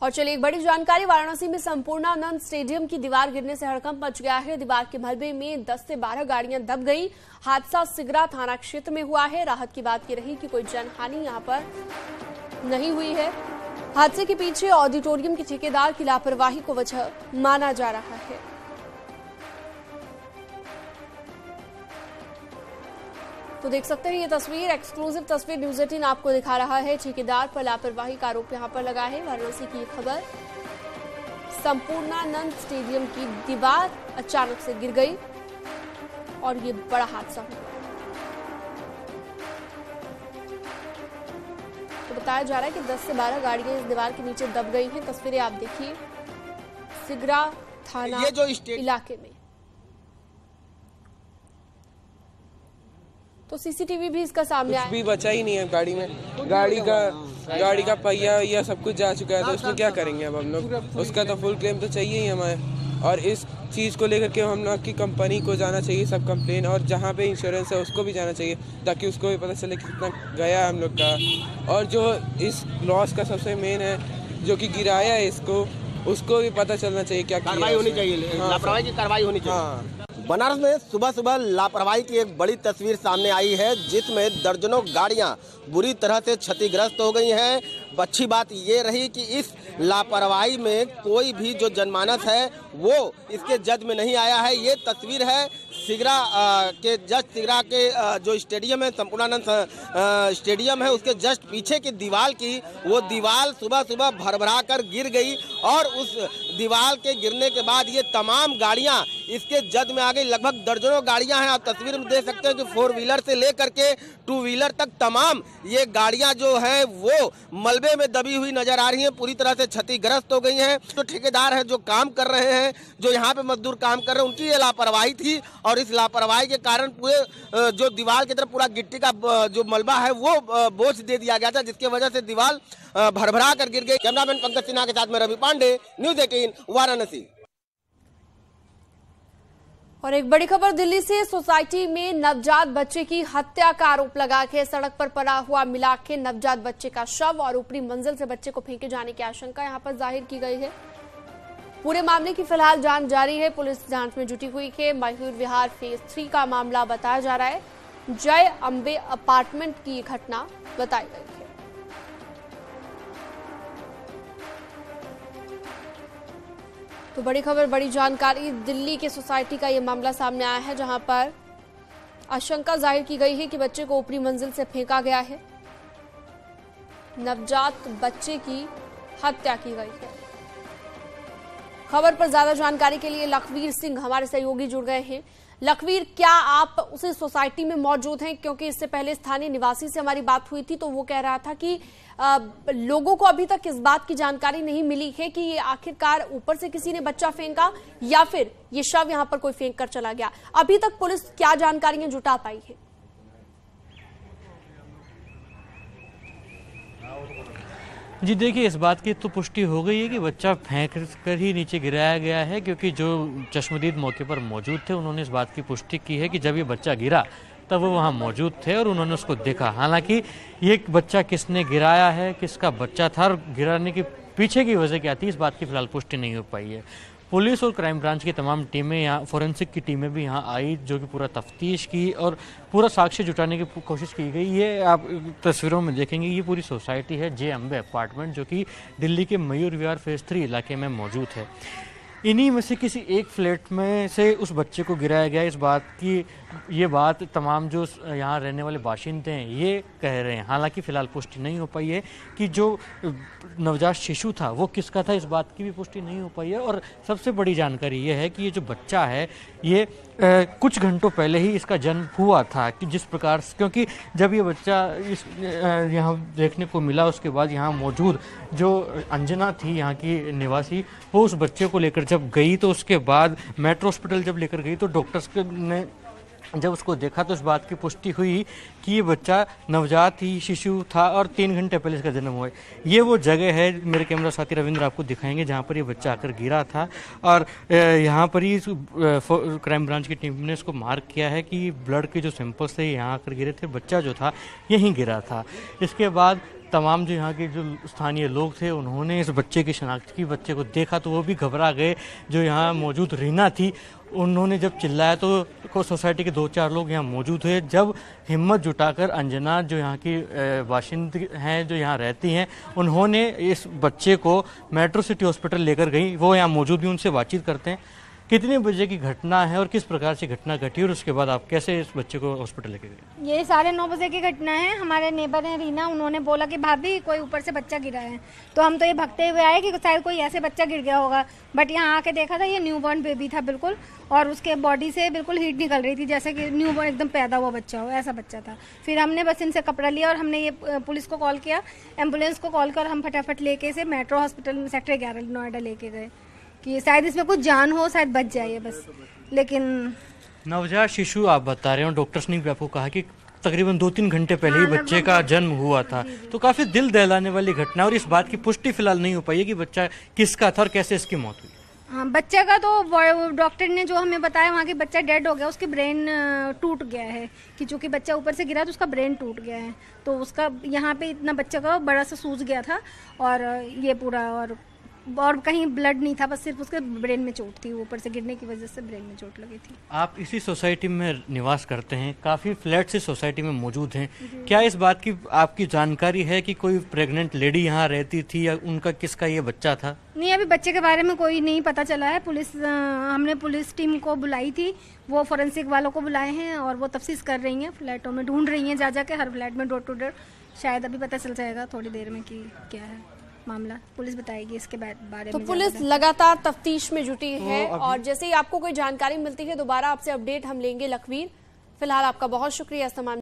और चलिए एक बड़ी जानकारी, वाराणसी में संपूर्णानंद स्टेडियम की दीवार गिरने से हड़कंप मच गया है। दीवार के मलबे में 10 से 12 गाड़ियां दब गई। हादसा सिगरा थाना क्षेत्र में हुआ है। राहत की बात ये रही कि कोई जनहानि यहां पर नहीं हुई है। हादसे के पीछे ऑडिटोरियम के ठेकेदार की लापरवाही को वजह माना जा रहा है। तो देख सकते हैं ये तस्वीर, एक्सक्लूसिव तस्वीर न्यूज़ 18 आपको दिखा रहा है। ठेकेदार पर लापरवाही का आरोप यहां पर लगा है। वाराणसी की खबर, संपूर्णानंद स्टेडियम की दीवार अचानक से गिर गई और ये बड़ा हादसा हुआ। तो बताया जा रहा है कि 10 से 12 गाड़ियां इस दीवार के नीचे दब गई हैं। तस्वीरें आप देखिए, सिगरा थाना इलाके में। तो सीसीटीवी भी इसका सामने आया। कुछ भी बचा ही नहीं है गाड़ी में। गाड़ी का पहिया या सब कुछ जा चुका है, तो उसको क्या करेंगे अब हम लोग। उसका तो फुल क्लेम तो चाहिए ही हमें, और इस चीज़ को लेकर के हम लोग की कंपनी को जाना चाहिए सब कंप्लेन, और जहाँ पे इंश्योरेंस है उसको भी जाना चाहिए, ताकि उसको भी पता चले कितना गया हम लोग का। और जो इस लॉस का सबसे मेन है, जो कि गिराया है इसको, उसको भी पता चलना चाहिए, क्या कार्रवाई होनी चाहिए, लापरवाही की कार्रवाई होनी चाहिए। बनारस में सुबह सुबह लापरवाही की एक बड़ी तस्वीर सामने आई है, जिसमें दर्जनों गाड़ियां बुरी तरह से क्षतिग्रस्त हो गई हैं। अच्छी बात ये रही कि इस लापरवाही में कोई भी जो जनमानस है वो इसके जज में नहीं आया है। ये तस्वीर है सिगरा के जो स्टेडियम है, संपूर्णानंद स्टेडियम है, उसके जस्ट पीछे की दीवार की। वो दीवार सुबह सुबह भरभरा कर गिर गई और उस दीवार के गिरने के बाद ये तमाम गाड़ियां इसके जद में आ गई। लगभग दर्जनों गाड़ियां हैं। आप तस्वीर में देख सकते हैं कि 4 व्हीलर से लेकर के 2 व्हीलर तक तमाम ये गाड़ियां जो है वो मलबे में दबी हुई नजर आ रही हैं, पूरी तरह से क्षतिग्रस्त हो गई हैं। जो ठेकेदार है, जो काम कर रहे हैं, जो यहाँ पे मजदूर काम कर रहे हैं, उनकी ये लापरवाही थी, और इस लापरवाही के कारण पूरे जो दीवार की तरफ पूरा गिट्टी का जो मलबा है वो बोझ दे दिया गया था, जिसकी वजह से दीवार भरभरा कर गिर गई। कैमरामैन पंकज सिन्हा के साथ में रवि पांडे, न्यूज़ 18 वाराणसी। और एक बड़ी खबर दिल्ली से, सोसाइटी में नवजात बच्चे की हत्या का आरोप लगा के सड़क पर पड़ा हुआ मिला के नवजात बच्चे का शव और ऊपरी मंजिल से बच्चे को फेंके जाने की आशंका यहां पर जाहिर की गई है। पूरे मामले की फिलहाल जांच जारी है। पुलिस जांच में जुटी हुई है। मयूर विहार फेज 3 का मामला बताया जा रहा है। जय अंबे अपार्टमेंट की घटना बताई गई है। तो बड़ी खबर, बड़ी जानकारी, दिल्ली के सोसाइटी का ये मामला सामने आया है, जहां पर आशंका जाहिर की गई है कि बच्चे को ऊपरी मंजिल से फेंका गया है। नवजात बच्चे की हत्या की गई है। खबर पर ज्यादा जानकारी के लिए लखवीर सिंह हमारे सहयोगी जुड़ गए हैं। लखवीर, क्या आप उसी सोसाइटी में मौजूद हैं? क्योंकि इससे पहले स्थानीय निवासी से हमारी बात हुई थी, तो वो कह रहा था कि लोगों को अभी तक इस बात की जानकारी नहीं मिली है कि ये आखिरकार ऊपर से किसी ने बच्चा फेंका या फिर ये शव यहां पर कोई फेंक कर चला गया। अभी तक पुलिस क्या जानकारियां जुटा पाई है? जी देखिए, इस बात की तो पुष्टि हो गई है कि बच्चा फेंक कर ही नीचे गिराया गया है, क्योंकि जो चश्मदीद मौके पर मौजूद थे उन्होंने इस बात की पुष्टि की है कि जब ये बच्चा गिरा तब वो वहाँ मौजूद थे और उन्होंने उसको देखा। हालांकि ये बच्चा किसने गिराया है, किसका बच्चा था और गिराने के पीछे की वजह क्या थी, इस बात की फिलहाल पुष्टि नहीं हो पाई है। पुलिस और क्राइम ब्रांच की तमाम टीमें यहाँ, फोरेंसिक की टीमें भी यहाँ आई, जो कि पूरा तफ्तीश की और पूरा साक्ष्य जुटाने की कोशिश की गई। ये आप तस्वीरों में देखेंगे, ये पूरी सोसाइटी है जय अंबे अपार्टमेंट, जो कि दिल्ली के मयूर विहार फेज 3 इलाके में मौजूद है। इन्हीं में से किसी एक फ्लैट में से उस बच्चे को गिराया गया। इस बात की ये बात तमाम जो यहाँ रहने वाले बाशिंदे हैं ये कह रहे हैं। हालांकि फ़िलहाल पुष्टि नहीं हो पाई है कि जो नवजात शिशु था वो किसका था, इस बात की भी पुष्टि नहीं हो पाई है। और सबसे बड़ी जानकारी ये है कि ये जो बच्चा है ये कुछ घंटों पहले ही इसका जन्म हुआ था, कि जिस प्रकार से, क्योंकि जब ये बच्चा यहाँ देखने को मिला, उसके बाद यहाँ मौजूद जो अंजना थी यहाँ की निवासी, वो उस बच्चे को लेकर जब गई तो उसके बाद मेट्रो हॉस्पिटल जब लेकर गई तो डॉक्टर्स ने जब उसको देखा तो इस बात की पुष्टि हुई कि ये बच्चा नवजात ही शिशु था और 3 घंटे पहले इसका जन्म हुआ है। ये वो जगह है, मेरे कैमरा साथी रविंद्र आपको दिखाएंगे, जहाँ पर ये बच्चा आकर गिरा था। और यहाँ पर ही क्राइम ब्रांच की टीम ने इसको मार्क किया है कि ब्लड के जो सैंपल्स थे यहाँ आकर गिरे थे, बच्चा जो था यहीं गिरा था। इसके बाद तमाम जो यहाँ के जो स्थानीय लोग थे उन्होंने इस बच्चे की शनाख्त की, बच्चे को देखा तो वो भी घबरा गए। जो यहाँ मौजूद रीना थी, उन्होंने जब चिल्लाया तो सोसाइटी के 2-4 लोग यहाँ मौजूद हुए। जब हिम्मत जुटाकर अंजना जो यहाँ की बाशिंदी हैं, जो यहाँ रहती हैं, उन्होंने इस बच्चे को मेट्रो सिटी हॉस्पिटल लेकर गई। वो यहाँ मौजूद भी, उनसे बातचीत करते हैं। कितने बजे की घटना है और किस प्रकार से घटना घटी और उसके बाद आप कैसे इस बच्चे को हॉस्पिटल लेके गए? ये 9:30 बजे की घटना है। हमारे नेबर हैं रीना, उन्होंने बोला कि भाभी कोई ऊपर से बच्चा गिरा है। तो हम तो ये भगते हुए आए कि शायद कोई ऐसे बच्चा गिर गया होगा, बट यहाँ आके देखा था ये न्यूबॉर्न बेबी था बिल्कुल, और उसके बॉडी से बिल्कुल हीट निकल रही थी, जैसे कि न्यूबॉर्न एकदम पैदा हुआ बच्चा हो, ऐसा बच्चा था। फिर हमने बस इनसे कपड़ा लिया और हमने ये पुलिस को कॉल किया, एम्बुलेंस को कॉल कर हम फटाफट लेके इसे मेट्रो हॉस्पिटल सेक्टर 11 नोएडा लेके गए कि शायद इसमें कुछ जान हो, शायद बच जाए बस। लेकिन नवजात शिशु आप बता रहे हो, डॉक्टर्स ने भी आपको कहा कि तकरीबन 2-3 घंटे पहले ही बच्चे का जन्म हुआ था, तो काफी दिल दहलाने वाली घटना। और इस बात की पुष्टि फिलहाल नहीं हो पाई है कि बच्चा किसका था और कैसे इसकी मौत हुई। हाँ, बच्चे का तो डॉक्टर ने जो हमें बताया वहाँ के बच्चा डेड हो गया, उसकी ब्रेन टूट गया है कि चूंकि बच्चा ऊपर से गिरा तो उसका ब्रेन टूट गया है। तो उसका यहाँ पे इतना बच्चा का बड़ा सा सूज गया था और ये पूरा और कहीं ब्लड नहीं था, बस सिर्फ उसके ब्रेन में चोट थी, ऊपर से गिरने की वजह से ब्रेन में चोट लगी थी। आप इसी सोसाइटी में निवास करते हैं, काफ़ी फ्लैट्स इस सोसाइटी में मौजूद हैं, क्या इस बात की आपकी जानकारी है कि कोई प्रेग्नेंट लेडी यहाँ रहती थी या उनका किसका ये बच्चा था? नहीं, अभी बच्चे के बारे में कोई नहीं पता चला है। हमने पुलिस टीम को बुलाई थी, वो फोरेंसिक वालों को बुलाए हैं और वो तफ्तीश कर रही हैं, फ्लैटों में ढूंढ रही हैं, जा के हर फ्लैट में डोर टू डोर। शायद अभी पता चल जाएगा थोड़ी देर में कि क्या है मामला, पुलिस बताएगी इसके बारे तो में। पुलिस लगातार तफ्तीश में जुटी है और जैसे ही आपको कोई जानकारी मिलती है दोबारा आपसे अपडेट हम लेंगे लखवीर। फिलहाल आपका बहुत शुक्रिया इस तमाम